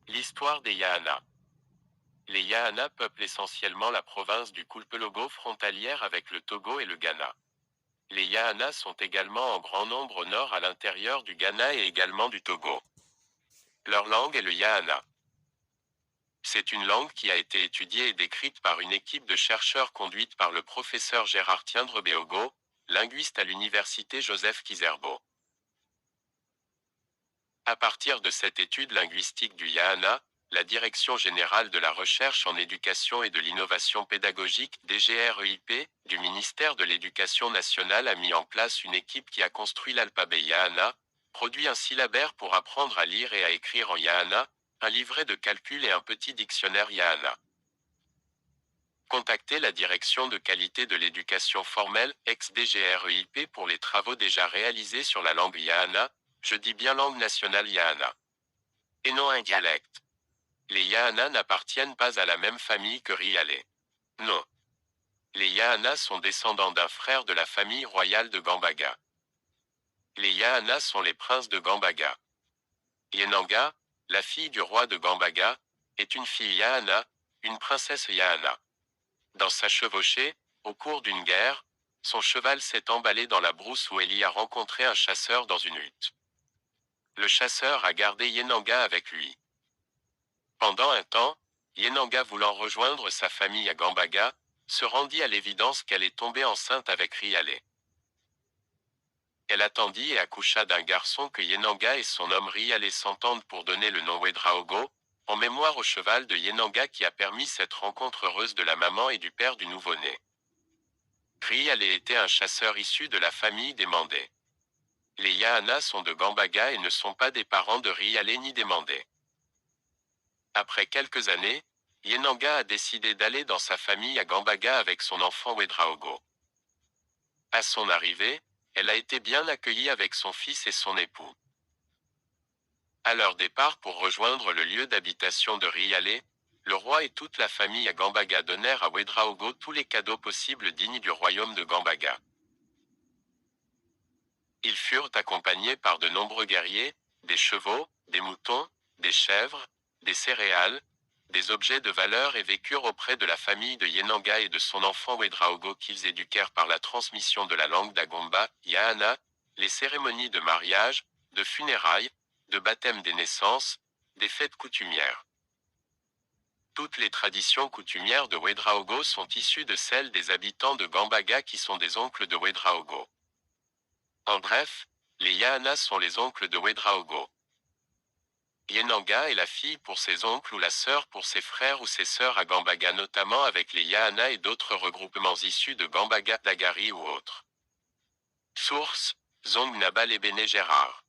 L'histoire des Yahana. Les Yahana peuplent essentiellement la province du Kulpelogo frontalière avec le Togo et le Ghana. Les Yahana sont également en grand nombre au nord à l'intérieur du Ghana et également du Togo. Leur langue est le Yahana. C'est une langue qui a été étudiée et décrite par une équipe de chercheurs conduite par le professeur Gérard Tiendrebeogo, linguiste à l'université Joseph Kizerbo. À partir de cette étude linguistique du Yahana, la Direction générale de la recherche en éducation et de l'innovation pédagogique, DGREIP, du ministère de l'Éducation nationale a mis en place une équipe qui a construit l'alphabet Yahana, produit un syllabaire pour apprendre à lire et à écrire en Yahana, un livret de calcul et un petit dictionnaire Yahana. Contactez la Direction de qualité de l'éducation formelle, ex-DGREIP pour les travaux déjà réalisés sur la langue Yahana, je dis bien langue nationale Yahana. Et non un dialecte. Les Yahana n'appartiennent pas à la même famille que Rialé. Non. Les Yahana sont descendants d'un frère de la famille royale de Gambaga. Les Yahana sont les princes de Gambaga. Yenanga, la fille du roi de Gambaga, est une fille Yahana, une princesse Yahana. Dans sa chevauchée, au cours d'une guerre, son cheval s'est emballé dans la brousse où elle y a rencontré un chasseur dans une hutte. Le chasseur a gardé Yenanga avec lui. Pendant un temps, Yenanga voulant rejoindre sa famille à Gambaga, se rendit à l'évidence qu'elle est tombée enceinte avec Rialé. Elle attendit et accoucha d'un garçon que Yenanga et son homme Rialé s'entendent pour donner le nom Wedraogo, en mémoire au cheval de Yenanga qui a permis cette rencontre heureuse de la maman et du père du nouveau-né. Rialé était un chasseur issu de la famille des Mandés. Les Yahana sont de Gambaga et ne sont pas des parents de Rialé ni des Mandés. Après quelques années, Yenanga a décidé d'aller dans sa famille à Gambaga avec son enfant Wedraogo. À son arrivée, elle a été bien accueillie avec son fils et son époux. À leur départ pour rejoindre le lieu d'habitation de Rialé, le roi et toute la famille à Gambaga donnèrent à Wedraogo tous les cadeaux possibles dignes du royaume de Gambaga. Ils furent accompagnés par de nombreux guerriers, des chevaux, des moutons, des chèvres, des céréales, des objets de valeur et vécurent auprès de la famille de Yenanga et de son enfant Wedraogo qu'ils éduquèrent par la transmission de la langue d'Agomba, Yahana, les cérémonies de mariage, de funérailles, de baptême des naissances, des fêtes coutumières. Toutes les traditions coutumières de Wedraogo sont issues de celles des habitants de Gambaga qui sont des oncles de Wedraogo. En bref, les Yahana sont les oncles de Wedraogo. Yenanga est la fille pour ses oncles ou la sœur pour ses frères ou ses sœurs à Gambaga notamment avec les Yahana et d'autres regroupements issus de Gambaga, Dagari ou autres. Source, Zong Nabal et Béné Gérard.